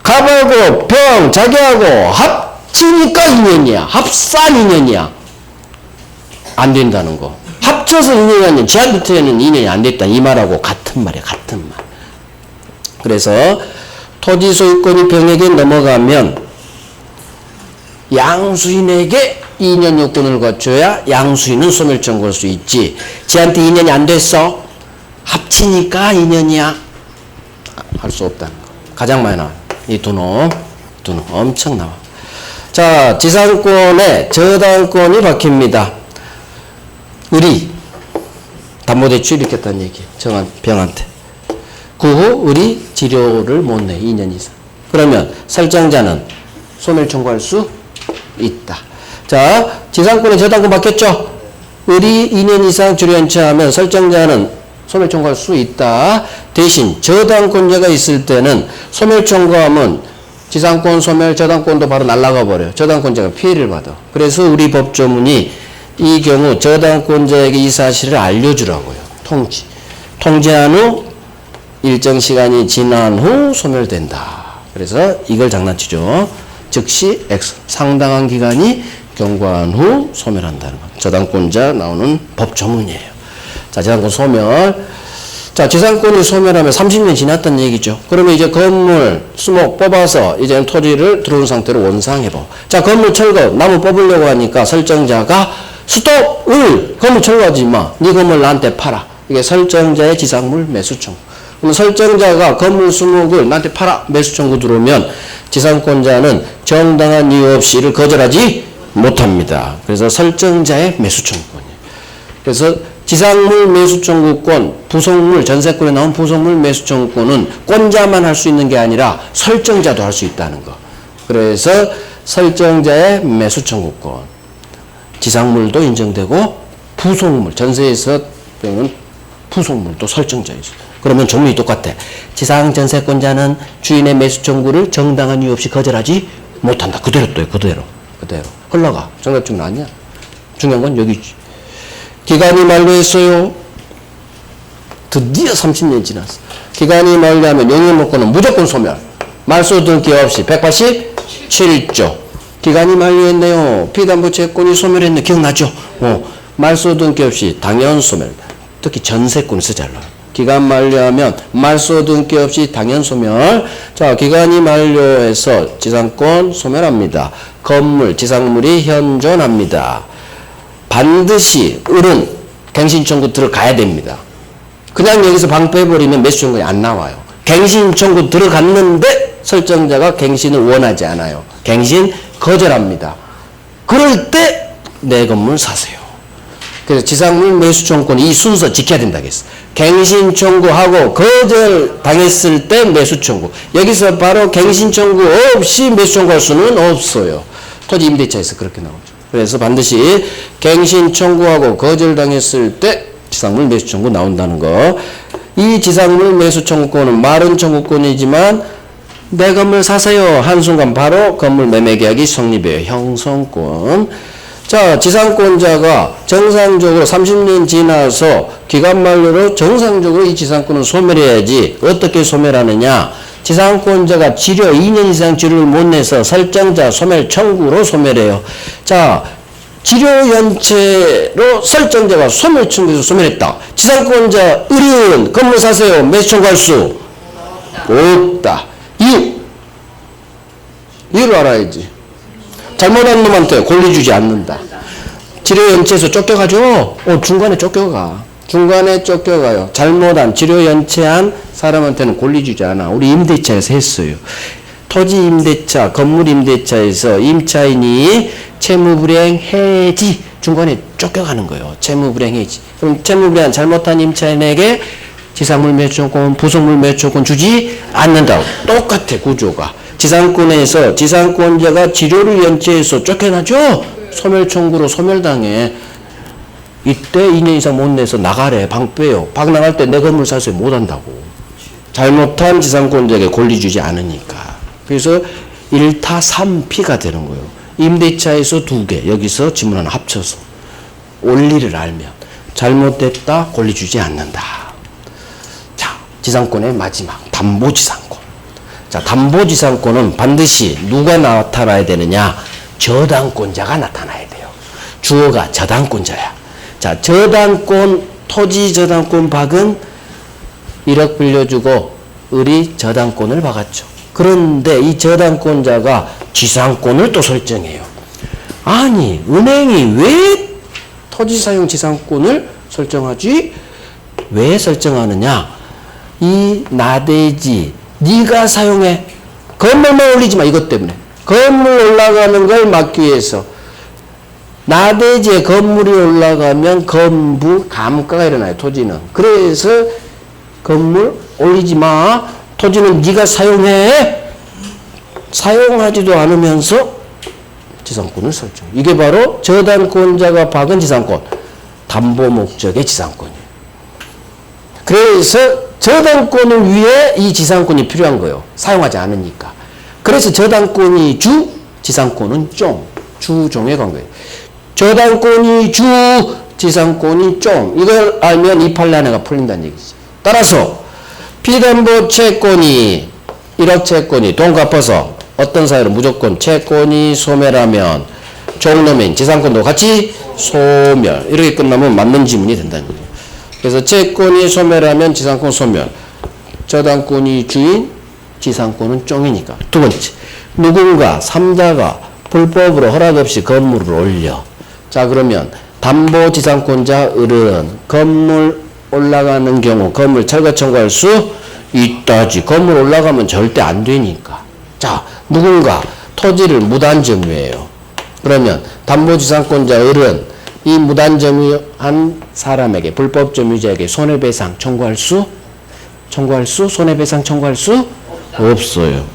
갑하고 병, 자기하고 합치니까 2년이야. 합산 2년이야. 안 된다는 거. 합쳐서 2년이 아니면 제한부터는 2년이 안 됐다. 이 말하고 같은 말이야. 같은 말. 그래서 토지 소유권이 병에게 넘어가면 양수인에게 2년 요건을 갖춰야 양수인은 소멸 청구할 수 있지. 쟤한테 2년이 안 됐어. 합치니까 2년이야. 할 수 없다는 거. 가장 많이 나와. 이 두 놈 엄청 나와. 자, 지상권에 저당권이 박힙니다. 을이 담보대출 일으켰다는 얘기. 병한테. 그 후 을이 치료를 못 내. 2년 이상. 그러면 설정자는 소멸 청구할 수 있다. 자, 지상권에 저당권 받겠죠? 을이 2년 이상 치료 연체하면 설정자는 소멸 청구할 수 있다. 대신 저당권자가 있을 때는 소멸 청구하면 지상권 소멸 저당권도 바로 날아가 버려요. 저당권자가 피해를 받아. 그래서 우리 법조문이 이 경우 저당권자에게 이 사실을 알려주라고요. 통지한 후 일정 시간이 지난 후 소멸된다. 그래서 이걸 장난치죠. 즉시 X, 상당한 기간이 경과한 후 소멸한다는 것. 저당권자 나오는 법조문이에요. 자, 지상권 소멸. 자, 지상권이 소멸하면 30년 지났다는 얘기죠. 그러면 이제 건물, 수목 뽑아서 이제는 토지를 들어온 상태로 원상회복. 자, 건물 철거, 나무 뽑으려고 하니까 설정자가 스톱! 건물 철거하지 마. 네 건물 나한테 팔아. 이게 설정자의 지상물 매수 청구. 그럼 설정자가 건물 수목을 나한테 팔아. 매수 청구 들어오면 지상권자는 정당한 이유 없이 이를 거절하지 못합니다. 그래서 설정자의 매수 청구권이에요. 그래서 지상물 매수 청구권, 부속물, 전세권에 나온 부속물 매수 청구권은 권자만 할 수 있는 게 아니라 설정자도 할 수 있다는 거. 그래서 설정자의 매수 청구권. 지상물도 인정되고 부속물, 전세에서 빼는 부속물도 설정자에 있어요. 그러면 조문이 똑같아. 지상 전세권자는 주인의 매수 청구를 정당한 이유 없이 거절하지 못한다. 그대로 또요. 그대로. 흘러가. 정답증은 아니야. 중요한 건 여기 있지. 기간이 만료했어요. 드디어 30년 지났어. 기간이 만료하면 영유물권은 무조건 소멸. 말소 등기 없이 187조. 기간이 만료했네요. 피담보 채권이 소멸했네. 기억나죠? 말소 등기 없이 당연 소멸다. 특히 전세권을 쓰잖아. 기간 만료하면 말소 등기 없이 당연 소멸. 자, 기간이 만료해서 지상권 소멸합니다. 건물, 지상물이 현존합니다. 반드시 을은 갱신 청구 들어가야 됩니다. 그냥 여기서 방패해버리면 매수 청구이 안 나와요. 갱신 청구 들어갔는데 설정자가 갱신을 원하지 않아요. 갱신 거절합니다. 그럴 때 내 건물 사세요. 그래서 지상물 매수 청구권 이 순서 지켜야 된다고 했어. 갱신 청구하고 거절 당했을 때 매수 청구. 여기서 바로 갱신 청구 없이 매수 청구할 수는 없어요. 토지 임대차에서 그렇게 나오죠. 그래서 반드시 갱신 청구하고 거절 당했을 때 지상물 매수 청구 나온다는 거. 이 지상물 매수 청구권은 말은 청구권이지만 내 건물 사세요 한순간 바로 건물 매매 계약이 성립해요. 형성권. 자, 지상권자가 정상적으로 30년 지나서 기간 만료로 정상적으로 이 지상권을 소멸해야지. 어떻게 소멸하느냐? 지상권자가 지료 2년 이상 지료를 못 내서 설정자 소멸 청구로 소멸해요. 자, 지료 연체로 설정자가 소멸 청구에서 소멸했다. 지상권자 을은 건물 사세요. 매수 청구할 수 없다. 이유를 알아야지. 잘못한 놈한테 권리 주지 않는다. 지료 연체에서 쫓겨가죠? 중간에 쫓겨가. 중간에 쫓겨가요. 잘못한, 지료 연체한 사람한테는 권리 주지 않아. 우리 임대차에서 했어요. 토지 임대차, 건물 임대차에서 임차인이 채무불이행 해지. 중간에 쫓겨가는 거예요. 채무불이행 해지. 그럼 채무불이행 잘못한 임차인에게 지상물 매수권, 부속물 매수권 주지 않는다고. 똑같아, 구조가. 지상권에서 지상권자가 지료를 연체해서 쫓겨나죠? 소멸 청구로 소멸당해. 이때 2년 이상 못 내서 나가래. 방 빼요. 방 나갈 때 내 건물 사서 못 한다고. 잘못한 지상권자에게 권리 주지 않으니까. 그래서 1타 3피가 되는 거예요. 임대차에서 2개, 여기서 지문 하나 합쳐서. 원리를 알면 잘못됐다, 권리 주지 않는다. 자, 지상권의 마지막 담보지상권. 자, 담보지상권은 반드시 누가 나타나야 되느냐? 저당권자가 나타나야 돼요. 주어가 저당권자야. 자, 저당권, 토지 저당권 박은 1억 빌려주고 을이 저당권을 박았죠. 그런데 이 저당권자가 지상권을 또 설정해요. 아니, 은행이 왜 토지 사용 지상권을 설정하지? 왜 설정하느냐? 이 나대지 네가 사용해. 건물만 올리지 마. 이것 때문에. 건물 올라가는 걸 막기 위해서. 나대지에 건물이 올라가면 건부 감가가 일어나요. 토지는. 그래서 건물 올리지 마. 토지는 네가 사용해. 사용하지도 않으면서 지상권을 설정. 이게 바로 저당권자가 박은 지상권. 담보 목적의 지상권이에요. 그래서 저당권을 위해 이 지상권이 필요한 거예요. 사용하지 않으니까. 그래서 저당권이 주, 지상권은 종. 주종에 간 거예요. 저당권이 주, 지상권이 종. 이걸 알면 이 판례가 풀린다는 얘기지. 따라서 피담보 채권이 1억 채권이 돈 갚아서 어떤 사유로 무조건 채권이 소멸하면 종놈인 지상권도 같이 소멸. 이렇게 끝나면 맞는 지문이 된다는 거예요. 그래서 채권이 소멸하면 지상권 소멸. 저당권이 주인, 지상권은 쫑이니까. 두 번째, 누군가 3자가 불법으로 허락 없이 건물을 올려. 자, 그러면 담보지상권자 을은 건물 올라가는 경우 건물 철거 청구할 수 있다지. 건물 올라가면 절대 안 되니까. 자, 누군가 토지를 무단점유해요. 그러면 담보지상권자 을은 이 무단점유한 사람에게, 불법점유자에게 손해배상 청구할 수? 손해배상 청구할 수? 없어요.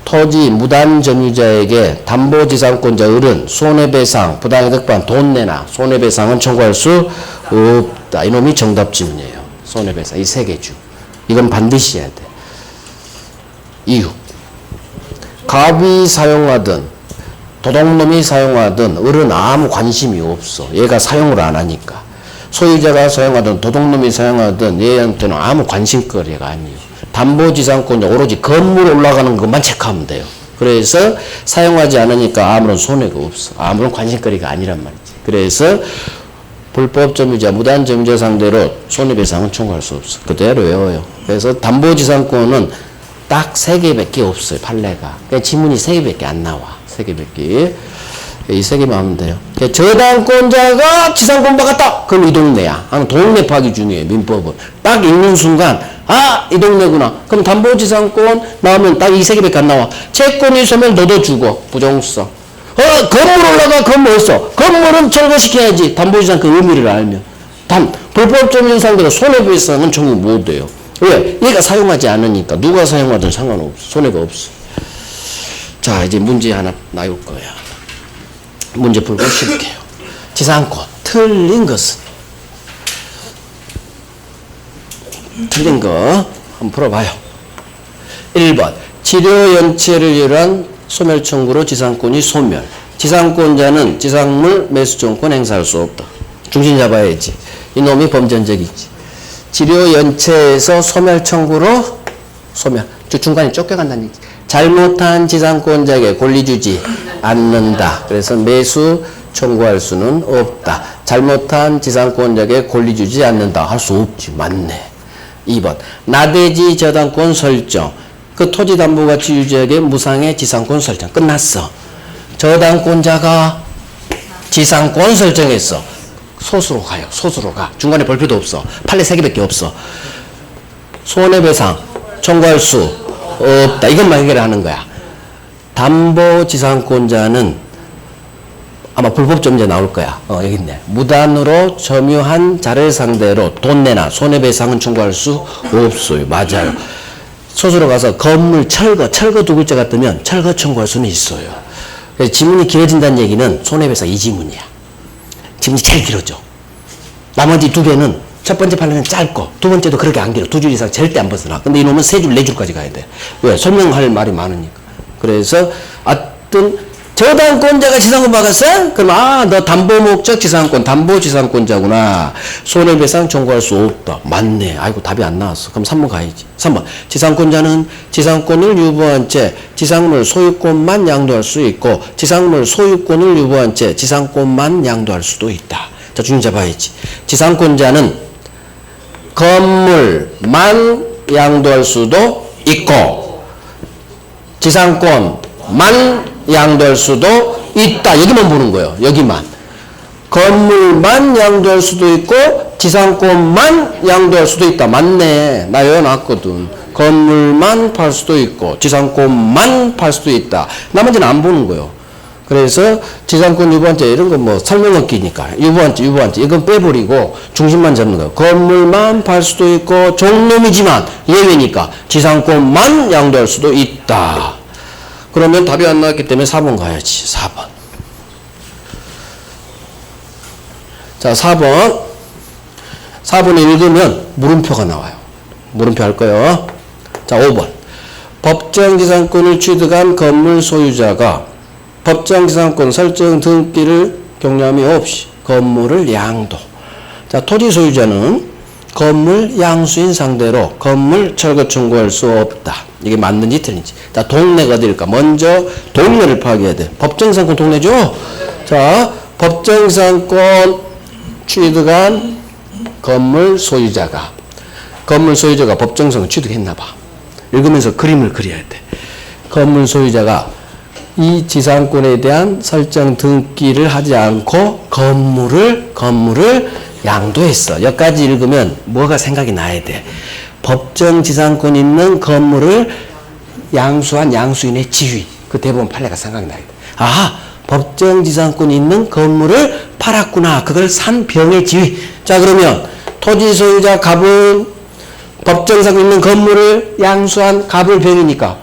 토지 무단점유자에게 담보지상권자 을은 손해배상, 부당이득반 돈 내나 손해배상은 청구할 수 없다. 이놈이 정답 지문이에요. 손해배상. 이 세 개 중. 이건 반드시 해야 돼. 이유. 갑이 사용하든 도둑놈이 사용하든 을은 아무 관심이 없어. 얘가 사용을 안 하니까. 소유자가 사용하든 도둑놈이 사용하든 얘한테는 아무 관심거리가 아니에요. 담보지상권자 오로지 건물 올라가는 것만 체크하면 돼요. 그래서 사용하지 않으니까 아무런 손해가 없어. 아무런 관심거리가 아니란 말이지. 그래서 불법점유자, 무단점유자 상대로 손해배상은 청구할 수 없어. 그대로 외워요. 그래서 담보지상권은 딱 3개밖에 없어요. 판례가. 그러니까 지문이 3개밖에 안 나와. 3개밖에. 이 3개만 하면 돼요. 저당권자가 지상권 박았다. 그럼 이 동네야. 동네 파기 중요해. 민법은. 딱 읽는 순간 아, 이 동네구나. 그럼 담보지상권 나오면 딱 이 세 개밖에 안 나와. 채권이 소멸 너도 죽어. 부정성. 건물 올라가. 건물 있어. 건물은 철거시켜야지. 담보지상권 의미를 알면. 불법점유상 상대로 손해배상은 청구 못해요. 왜? 얘가 사용하지 않으니까. 누가 사용하든 상관없어. 손해가 없어. 자, 이제 문제 하나 나올 거야. 문제 풀고 쉴게요. 지상권. 틀린 것은? 틀린 거 한번 풀어봐요. 1번. 치료 연체를 이유한 소멸 청구로 지상권이 소멸. 지상권자는 지상물 매수정권 행사할 수 없다. 중심 잡아야지. 이놈이 범전적이지. 치료 연체에서 소멸 청구로 소멸. 중간에 쫓겨간다는 얘기. 잘못한 지상권자에게 권리 주지 않는다. 그래서 매수 청구할 수는 없다. 잘못한 지상권자에게 권리 주지 않는다. 할 수 없지. 맞네. 2번. 나대지 저당권 설정. 그 토지담보가치 유지에게 무상의 지상권 설정. 끝났어. 저당권자가 지상권 설정했어. 소수로 가요. 소수로 가. 중간에 볼 필요도 없어. 판례 3개밖에 없어. 손해배상 청구할 수 없다. 이것만 해결하는 거야. 담보지상권자는 아마 불법점제 나올 거야. 여기 있네. 무단으로 점유한 자를 상대로 돈 내나 손해배상은 청구할 수 없어요. 맞아요. 소수로 가서 건물, 철거 두 글자가 뜨면 철거 청구할 수는 있어요. 그래서 지문이 길어진다는 얘기는 손해배상 이 지문이야. 지문이 제일 길어져. 나머지 두 개는 첫 번째 판례는 짧고 두 번째도 그렇게 안 길어. 2줄 이상 절대 안 벗어나. 근데 이놈은 3줄, 4줄까지 가야 돼. 왜? 설명할 말이 많으니까. 그래서 하여튼 저당권자가 지상권 받았어? 그럼 너 담보 목적 지상권, 담보 지상권자구나. 손해배상 청구할 수 없다. 맞네. 아이고 답이 안 나왔어. 그럼 3번 가야지. 3번. 지상권자는 지상권을 유보한 채 지상물 소유권만 양도할 수 있고 지상물 소유권을 유보한 채 지상권만 양도할 수도 있다. 자, 중심 잡아야지. 지상권자는 건물만 양도할 수도 있고 지상권만 양도할 수도 있다. 여기만 보는 거예요. 여기만. 건물만 양도할 수도 있고 지상권만 양도할 수도 있다. 맞네. 나 외워놨거든. 건물만 팔 수도 있고 지상권만 팔 수도 있다. 나머지는 안 보는 거예요. 그래서 지상권 유보한죄 이런 거 뭐 설명 없기니까 유보한죄 이건 빼버리고 중심만 잡는 거예요. 건물만 팔 수도 있고 종놈이지만 예외니까 지상권만 양도할 수도 있다. 그러면 답이 안 나왔기 때문에 4번 가야지. 4번. 자, 4번을 읽으면 물음표가 나와요. 물음표 할 거예요. 자, 5번. 법정지상권을 취득한 건물 소유자가 법정지상권 설정 등기를 경람이 없이 건물을 양도. 자, 토지 소유자는 건물 양수인 상대로 건물 철거 청구할 수 없다. 이게 맞는지 틀린지. 자, 동네가 어딜까? 먼저 동네를 파악해야 돼. 법정지상권 동네죠? 자, 법정지상권 취득한 건물 소유자가 법정지상권 취득했나 봐. 읽으면서 그림을 그려야 돼. 건물 소유자가 이 지상권에 대한 설정 등기를 하지 않고 건물을 양도했어. 여기까지 읽으면 뭐가 생각이 나야 돼. 법정 지상권 있는 건물을 양수한 양수인의 지위. 그 대법원 판례가 생각나야 돼. 법정 지상권 있는 건물을 팔았구나. 그걸 산 병의 지위. 자, 그러면 토지 소유자 갑은 법정 지상권 있는 건물을 양수한 갑을 병이니까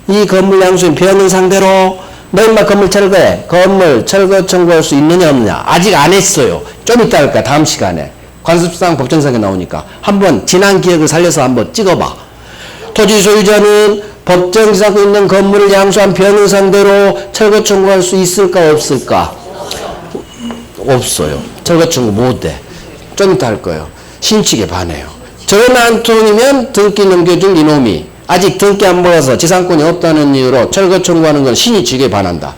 이 건물 양수인 병을 상대로 너 인마 건물 철거해. 건물 철거 청구할 수 있느냐 없느냐. 아직 안 했어요. 좀 이따 할 거야. 다음 시간에. 관습상 법정상에 나오니까. 한번 지난 기억을 살려서 한번 찍어봐. 토지 소유자는 법정 지상권 있는 건물을 양수한 병을 상대로 철거 청구할 수 있을까 없을까? 없어요. 철거 청구 못해. 좀 이따 할 거예요. 신칙에 반해요. 전화 한 통이면 등기 넘겨줄 이놈이 아직 등기 안 받아서 지상권이 없다는 이유로 철거 청구하는 건 신의칙에 반한다.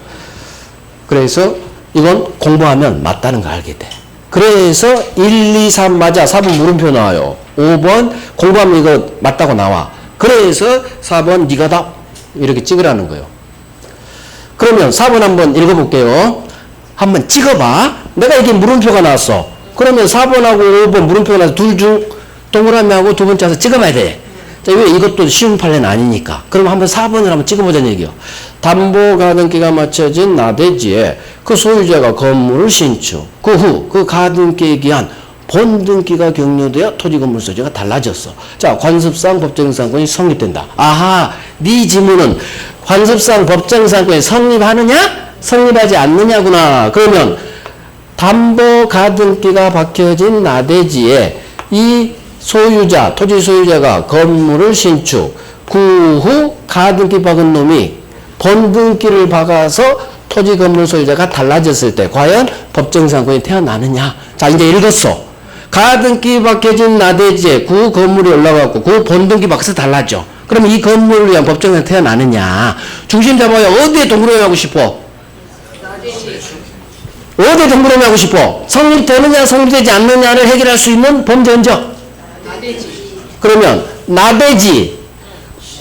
그래서 이건 공부하면 맞다는 걸 알게 돼. 그래서 1, 2, 3 맞아. 4번 물음표 나와요. 5번 공부하면 이거 맞다고 나와. 그래서 4번 네가 답 이렇게 찍으라는 거예요. 그러면 4번 한번 읽어볼게요. 한번 찍어봐. 내가 이게 물음표가 나왔어. 그러면 4번하고 5번 물음표가 나와서 둘 중 동그라미하고 두 번째 와서 찍어봐야 돼. 자, 왜 이것도 쉬운 판례는 아니니까. 그럼 한번 4번을 한번 찍어보자는 얘기요. 담보 가등기가 맞춰진 나대지에 그 소유자가 건물을 신축. 그 후 그 가등기에 기한 본등기가 격려되어 토지 건물 소유자가 달라졌어. 자, 관습상 법정상권이 성립된다. 아하, 네 지문은 관습상 법정상권이 성립하느냐? 성립하지 않느냐구나. 그러면 담보 가등기가 박혀진 나대지에 이 소유자, 토지 소유자가 건물을 신축, 그 후 가등기 박은 놈이 본등기를 박아서 토지 건물 소유자가 달라졌을 때 과연 법정상권이 태어나느냐? 자, 이제 읽었어. 가등기 박혀진 나대지에 그 건물이 올라가고 그 본등기 박아서 달라져. 그러면 이 건물을 위한 법정상권이 태어나느냐? 중심 잡아야 어디에 동그라미 하고 싶어? 어디에 동그라미 하고 싶어? 성립되느냐 성립되지 않느냐를 해결할 수 있는 범죄 흔적. 그러면 나대지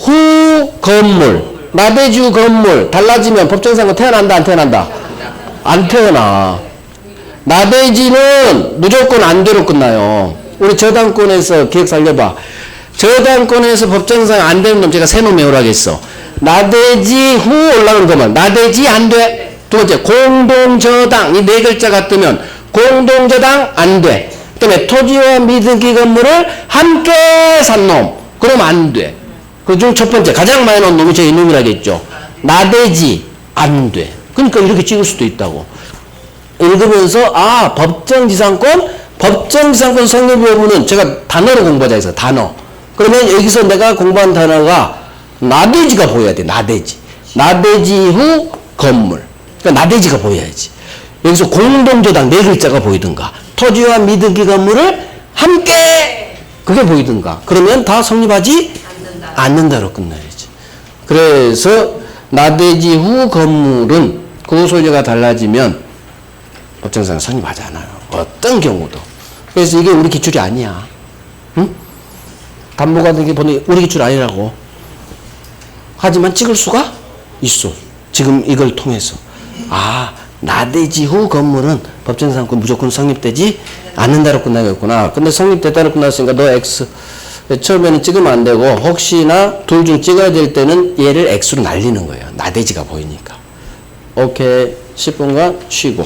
후 건물, 나대지 후 건물 달라지면 법정상권 태어난다 안 태어난다? 안 태어나. 나대지는 무조건 안돼로 끝나요. 우리 저당권에서 기억 살려봐. 저당권에서 법정상 안 되는 놈 제가 세 놈 외우라겠어. 나대지 후 올라가는 것만. 나대지 안 돼. 두 번째 공동저당 이 네 글자가 뜨면 공동저당 안 돼. 그다음에 토지와 미등기 건물을 함께 산 놈. 그러면 안 돼. 그중 첫 번째 가장 많이 나온 놈이 저 이놈이라겠죠. 나대지 안 돼. 그러니까 이렇게 찍을 수도 있다고. 읽으면서 아 법정지상권 성립 여부는 제가 단어로 공부하자 해서 단어. 그러면 여기서 내가 공부한 단어가 나대지가 보여야 돼. 나대지 후 건물. 그러니까 나대지가 보여야지. 여기서 공동저당 네 글자가 보이든가 토지와 미등기 건물을 함께 그게 보이든가 그러면 다 성립하지 않는다로 끝나야지. 그래서 나대지 후 건물은 그 소유자가 달라지면 법정상 성립하지 않아요. 어떤 경우도. 그래서 이게 우리 기출이 아니야. 응? 담보가 되게 보니 우리 기출 아니라고. 하지만 찍을 수가 있어. 지금 이걸 통해서. 아, 나대지 후 건물은 법정상권 무조건 성립되지 않는다로 끝나겠구나. 근데 성립됐다로 끝났으니까 너 X. 처음에는 찍으면 안 되고 혹시나 둘 중 찍어야 될 때는 얘를 X로 날리는 거예요. 나대지가 보이니까. 오케이. 10분간 쉬고.